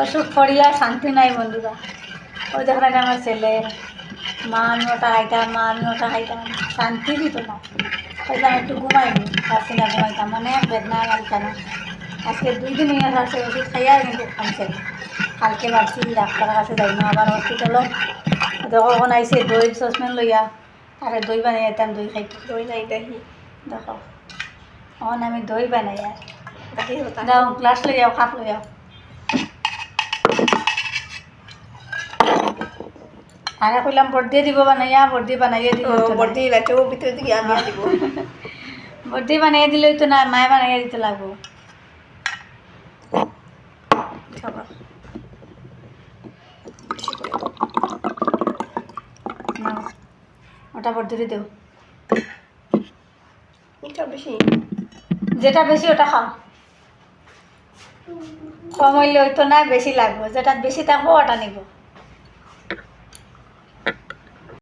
অসুখ করিয়া শান্তি নাই বন্ধুরা। ওই দেখেন আমার ছেলে, মা আমি ওটা খাইতাম, মা আমি ওটা খাইতাম, শান্তি দিত না। হয়তো আমি একটু ঘুমাইনি, পারছি না ঘুমাইতাম, অনেক বেদনা লাগতাম। আজকে 2 দিন হয়ে গেছে ওষুধ খাইয়া কিন্তু কমছে না। কালকে ভাবছি ডাক্তারের কাছে যাই না, আবার হসপিটালত যখন আইসে দই সসম্যান লইয়া তারে দই বানাই যেতাম, দই খাইতে। দই নাই দেখি দেখো এখন আমি দই বানাই আর দেখি হতা যাও গ্লাস লই যাও, কাপ লই যাও। আগে কইলাম বর্দি দিব বানাইয়া, বর্দি বানাইয়া দিব। বর্দি লাইতে ভিতরে দিকে আমি দিব বর্দি বানাইয়া দিলেই তো না, মায়ে বানাইয়া দিতে লাগবো। খাবা নাও, ওটা বর্দি দেও। এটা বেশি যেটা বেশি ওটা খাও, কম হইলে হইতো না, বেশি লাগবো। যেটা বেশি থাকবো ওটা নিব।